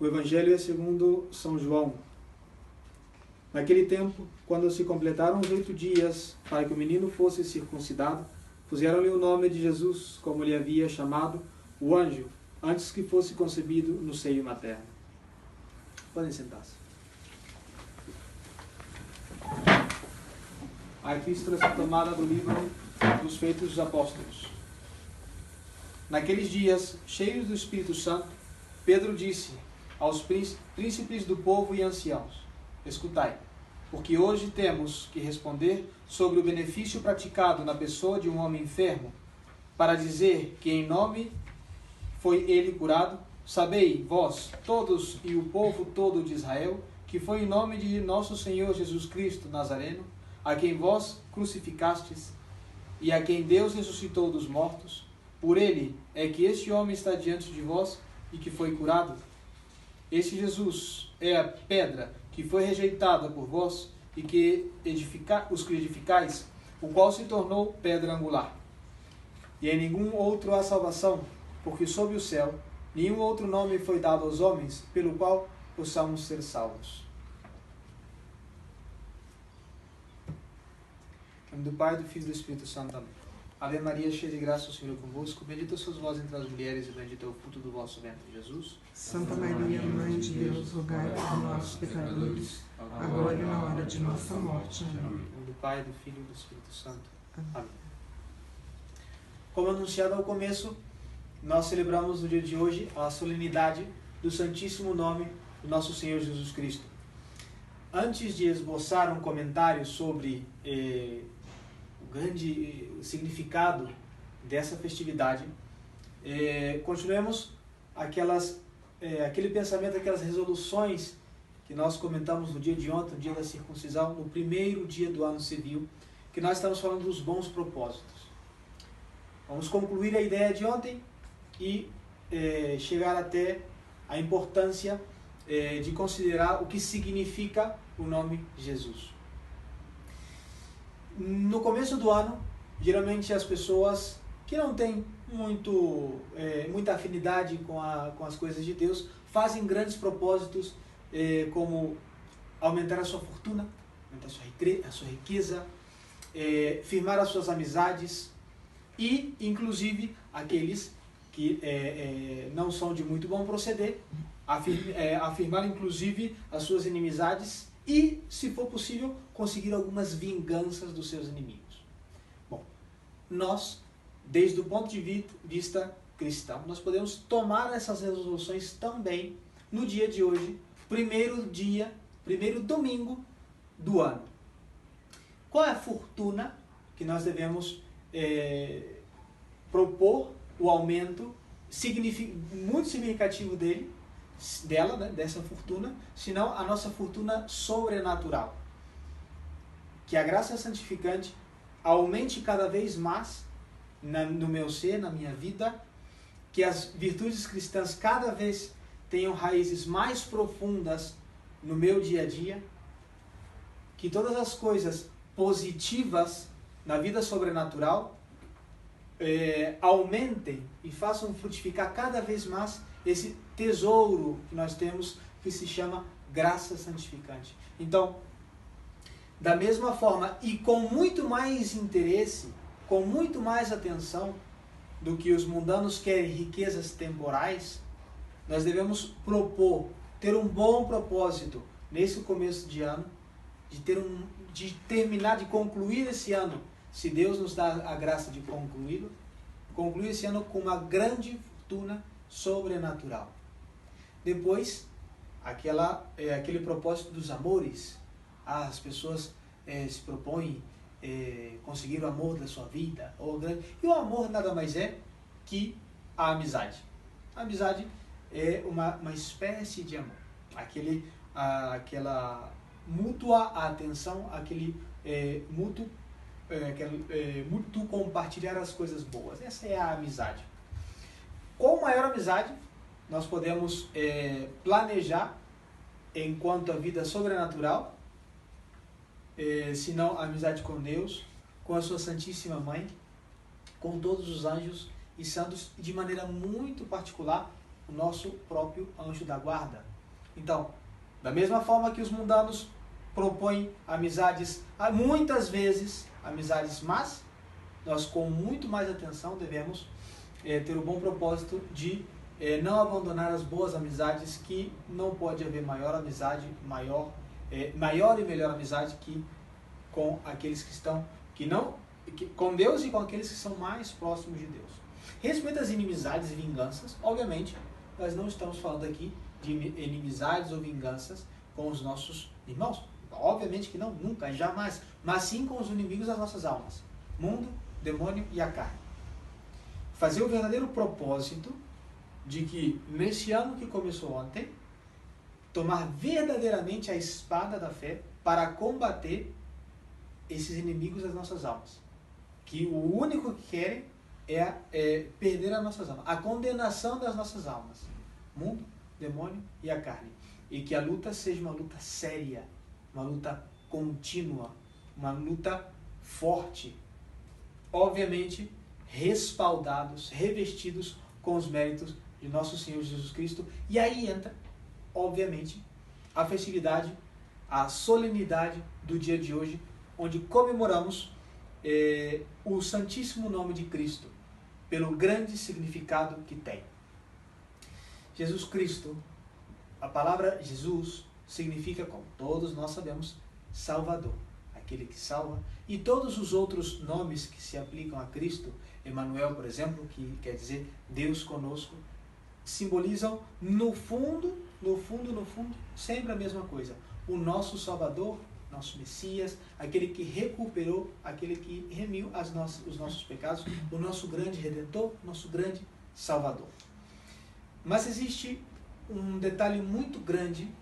O Evangelho é segundo São João. Naquele tempo, quando se completaram os 8 dias para que o menino fosse circuncidado, puseram-lhe o nome de Jesus, como lhe havia chamado o anjo, antes que fosse concebido no seio materno. Podem sentar-se. A epístola é tomada do livro dos Feitos dos Apóstolos. Naqueles dias, cheios do Espírito Santo, Pedro disse aos príncipes do povo e anciãos: escutai, porque hoje temos que responder sobre o benefício praticado na pessoa de um homem enfermo, para dizer que em nome foi ele curado. Sabei, vós, todos e o povo todo de Israel, que foi em nome de nosso Senhor Jesus Cristo Nazareno, a quem vós crucificastes, e a quem Deus ressuscitou dos mortos. Por ele é que este homem está diante de vós e que foi curado. Este Jesus é a pedra que foi rejeitada por vós e que os que edificais, o qual se tornou pedra angular. E em nenhum outro há salvação, porque sob o céu nenhum outro nome foi dado aos homens pelo qual possamos ser salvos. Em nome do Pai, do Filho e do Espírito Santo. Amém. Ave Maria, cheia de graça, o Senhor é convosco. Bendita sois vós entre as mulheres e bendito é o fruto do vosso ventre, Jesus. Santa Maria, Mãe de Deus, rogai por nós, pecadores, agora e na hora de nossa morte. Amém. Em nome do Pai, do Filho e do Espírito Santo. Amém. Como anunciado ao começo, nós celebramos no dia de hoje a solenidade do Santíssimo Nome do nosso Senhor Jesus Cristo. Antes de esboçar um comentário sobre o grande significado dessa festividade, continuemos aquele pensamento, aquelas resoluções que nós comentamos no dia de ontem, no dia da circuncisão, no primeiro dia do ano civil, que nós estamos falando dos bons propósitos. Vamos concluir a ideia de ontem e chegar até a importância de considerar o que significa o nome Jesus. No começo do ano, geralmente as pessoas que não têm muita afinidade com as coisas de Deus fazem grandes propósitos, como aumentar a sua fortuna, aumentar a sua riqueza, firmar as suas amizades e, inclusive, aqueles que não são de muito bom proceder, afirmar, inclusive, as suas inimizades e, se for possível, conseguir algumas vinganças dos seus inimigos. Bom, nós, desde o ponto de vista cristão, nós podemos tomar essas resoluções também no dia de hoje, primeiro domingo do ano. Qual é a fortuna que nós devemos propor o aumento muito significativo dela, né, dessa fortuna, senão a nossa fortuna sobrenatural? Que a graça santificante aumente cada vez mais no meu ser, na minha vida, que as virtudes cristãs cada vez tenham raízes mais profundas no meu dia a dia, que todas as coisas positivas na vida sobrenatural aumentem e façam frutificar cada vez mais esse tesouro que nós temos, que se chama graça santificante. Então, da mesma forma e com muito mais interesse, com muito mais atenção do que os mundanos querem riquezas temporais, nós devemos ter um bom propósito nesse começo de ano, de terminar, de concluir esse ano, se Deus nos dá a graça de concluir esse ano com uma grande fortuna sobrenatural. Depois, aquele propósito dos amores. As pessoas se propõem conseguir o amor da sua vida. E o amor nada mais é que a amizade. A amizade é uma espécie de amor. Aquela mútua atenção, aquele mútuo compartilhar as coisas boas. Essa é a amizade. Com maior amizade, nós podemos planejar enquanto a vida sobrenatural, se não a amizade com Deus, com a sua Santíssima Mãe, com todos os anjos e santos, e de maneira muito particular, o nosso próprio anjo da guarda, Então, da mesma forma que os mundanos propõem amizades, muitas vezes amizades más, nós com muito mais atenção devemos ter o bom propósito de não abandonar as boas amizades, que não pode haver maior amizade, maior e melhor amizade que com aqueles que estão, com Deus e com aqueles que são mais próximos de Deus. Respeito às inimizades e vinganças, obviamente, nós não estamos falando aqui de inimizades ou vinganças com os nossos irmãos. Obviamente que não, nunca, jamais. Mas sim com os inimigos das nossas almas. Mundo, demônio e a carne. Fazer o verdadeiro propósito de que, nesse ano que começou ontem, tomar verdadeiramente a espada da fé para combater esses inimigos das nossas almas. Que o único que querem é perder as nossas almas. A condenação das nossas almas. Mundo, demônio e a carne. E que a luta seja uma luta séria, uma luta contínua, uma luta forte. Obviamente, respaldados, revestidos com os méritos de nosso Senhor Jesus Cristo. E aí entra, obviamente, a festividade, a solenidade do dia de hoje, onde comemoramos o Santíssimo Nome de Cristo, pelo grande significado que tem. Jesus Cristo, a palavra Jesus significa, como todos nós sabemos, Salvador, aquele que salva, e todos os outros nomes que se aplicam a Cristo, Emmanuel, por exemplo, que quer dizer Deus conosco, simbolizam no fundo, sempre a mesma coisa. O nosso Salvador, nosso Messias, aquele que recuperou, aquele que remiu os nossos pecados, o nosso grande Redentor, nosso grande Salvador. Mas existe um detalhe muito grande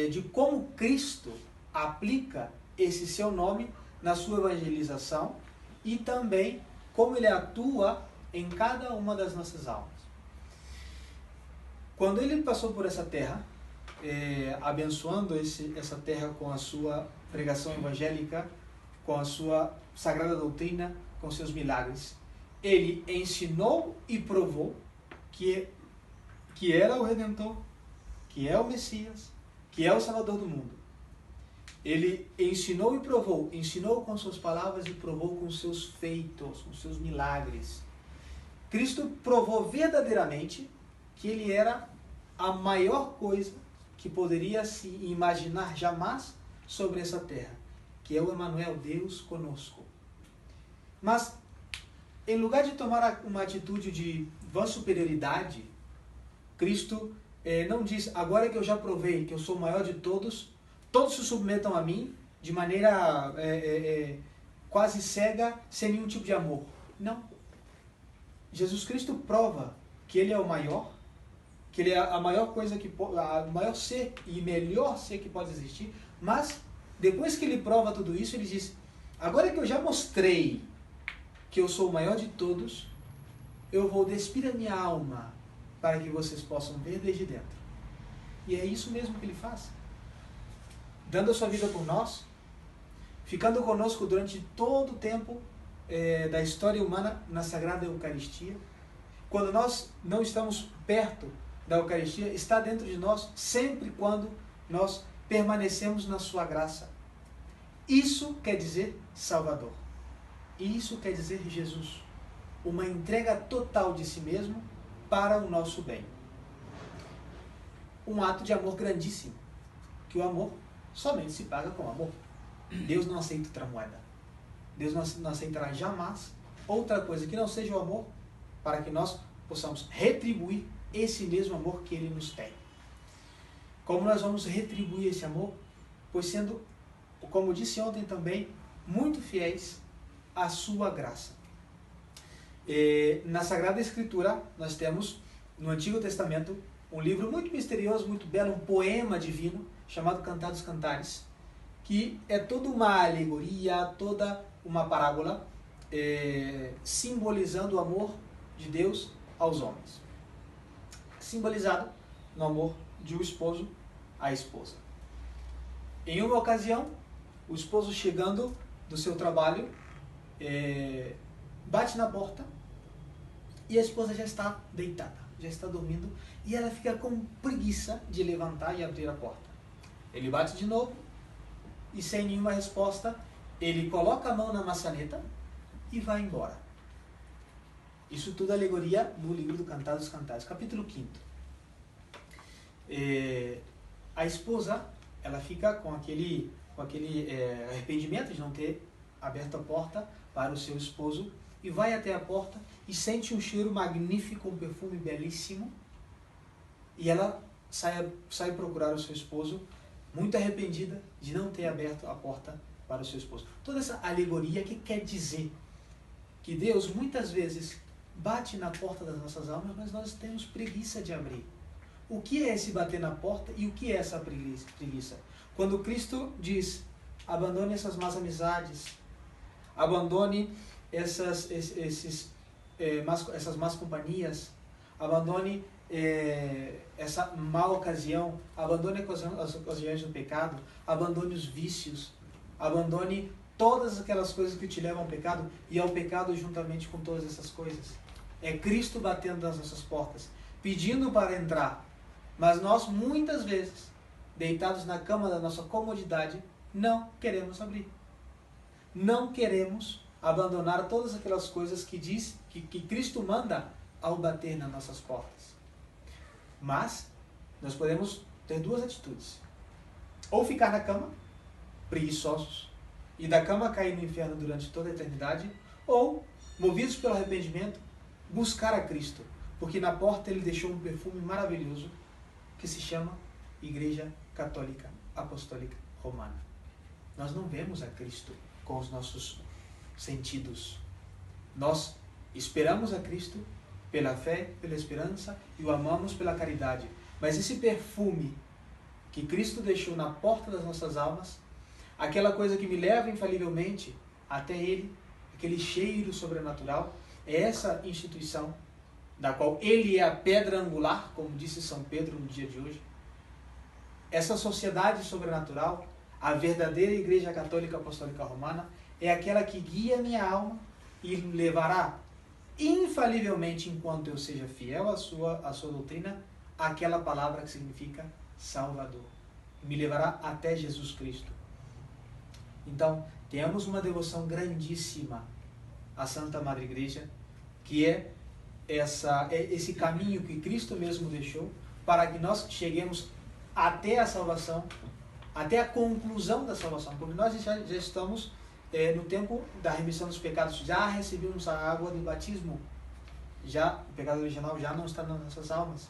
de como Cristo aplica esse seu nome na sua evangelização e também como ele atua em cada uma das nossas almas. Quando ele passou por essa terra, abençoando essa terra com a sua pregação evangélica, com a sua sagrada doutrina, com seus milagres, ele ensinou e provou que era o Redentor, que é o Messias, que é o Salvador do mundo. Ele ensinou e provou, ensinou com suas palavras e provou com seus feitos, com seus milagres. Cristo provou verdadeiramente que ele era a maior coisa que poderia se imaginar jamais sobre essa terra, que é o Emmanuel, Deus conosco. Mas, em lugar de tomar uma atitude de vã superioridade, Cristo não diz, agora que eu já provei que eu sou o maior de todos se submetam a mim de maneira quase cega, sem nenhum tipo de amor. Não. Jesus Cristo prova que ele é o maior, que ele é a maior coisa a maior ser e melhor ser que pode existir, mas depois que ele prova tudo isso, ele diz, agora que eu já mostrei que eu sou o maior de todos, eu vou despir a minha alma para que vocês possam ver desde dentro. E é isso mesmo que ele faz. Dando a sua vida por nós, ficando conosco durante todo o tempo da história humana na Sagrada Eucaristia. Quando nós não estamos perto da Eucaristia, está dentro de nós sempre quando nós permanecemos na sua graça. Isso quer dizer Salvador. Isso quer dizer Jesus. Uma entrega total de si mesmo para o nosso bem. Um ato de amor grandíssimo, que o amor somente se paga com amor. Deus não aceita outra moeda. Deus não aceitará jamais outra coisa que não seja o amor, para que nós possamos retribuir esse mesmo amor que Ele nos tem. Como nós vamos retribuir esse amor? Pois sendo, como disse ontem também, muito fiéis à sua graça. Na Sagrada Escritura, nós temos, no Antigo Testamento, um livro muito misterioso, muito belo, um poema divino, chamado Cantar dos Cantares, que é toda uma alegoria, toda uma parábola, simbolizando o amor de Deus aos homens. Simbolizado no amor de um esposo à esposa. Em uma ocasião, o esposo chegando do seu trabalho, bate na porta e a esposa já está deitada, já está dormindo, e ela fica com preguiça de levantar e abrir a porta. Ele bate de novo, e sem nenhuma resposta, ele coloca a mão na maçaneta e vai embora. Isso tudo é alegoria do livro do Cantar dos Cantares, capítulo 5. A esposa, ela fica com aquele arrependimento de não ter aberto a porta para o seu esposo, e vai até a porta e sente um cheiro magnífico, um perfume belíssimo, e ela sai procurar o seu esposo, muito arrependida de não ter aberto a porta para o seu esposo. Toda essa alegoria que quer dizer que Deus muitas vezes bate na porta das nossas almas, mas nós temos preguiça de abrir. O que é esse bater na porta e o que é essa preguiça? Quando Cristo diz, abandone essas más amizades, abandone essas más companhias, abandone essa má ocasião, abandone as ocasiões do pecado, abandone os vícios, abandone todas aquelas coisas que te levam ao pecado e ao pecado juntamente com todas essas coisas. É Cristo batendo nas nossas portas, pedindo para entrar, mas nós muitas vezes, deitados na cama da nossa comodidade, não queremos abrir. Não queremos abandonar todas aquelas coisas que diz que Cristo manda ao bater nas nossas portas. Mas nós podemos ter duas atitudes: ou ficar na cama, preguiçosos, e da cama cair no inferno durante toda a eternidade, ou, movidos pelo arrependimento, buscar a Cristo, porque na porta ele deixou um perfume maravilhoso que se chama Igreja Católica Apostólica Romana. Nós não vemos a Cristo com os nossos sentidos. Nós esperamos a Cristo pela fé, pela esperança, e o amamos pela caridade. Mas esse perfume que Cristo deixou na porta das nossas almas, aquela coisa que me leva infalivelmente até Ele, aquele cheiro sobrenatural, é essa instituição da qual Ele é a pedra angular, como disse São Pedro no dia de hoje. Essa sociedade sobrenatural, a verdadeira Igreja Católica Apostólica Romana, é aquela que guia minha alma e levará infalivelmente, enquanto eu seja fiel à sua doutrina, aquela palavra que significa Salvador. Me levará até Jesus Cristo. Então, temos uma devoção grandíssima à Santa Madre Igreja, que é esse caminho que Cristo mesmo deixou para que nós cheguemos até a salvação, até a conclusão da salvação, porque nós já estamos no tempo da remissão dos pecados, já recebemos a água do batismo, o pecado original já não está nas nossas almas,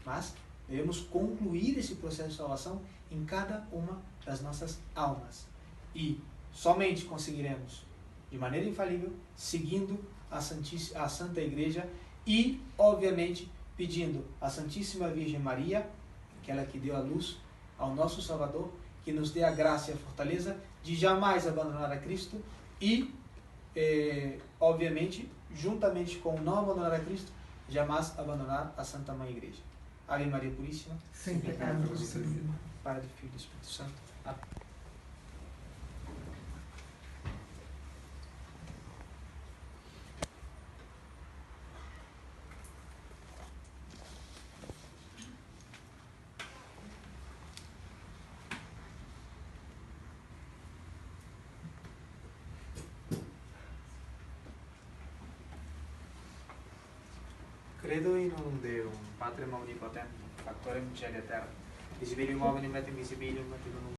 mas devemos concluir esse processo de salvação em cada uma das nossas almas, e somente conseguiremos de maneira infalível seguindo a Santa Igreja e, obviamente, pedindo à Santíssima Virgem Maria, aquela que deu a luz ao nosso Salvador, que nos dê a graça e a fortaleza de jamais abandonar a Cristo e, obviamente, juntamente com não abandonar a Cristo, jamais abandonar a Santa Mãe Igreja. Ave Maria Puríssima, sem pecado concebida. Pai, do Filho e do Espírito Santo. Amém. Credo in unum Deum, Patrem omnipotentem, Factorem caeli et terrae, visibilium omnium et invisibilium, et in unum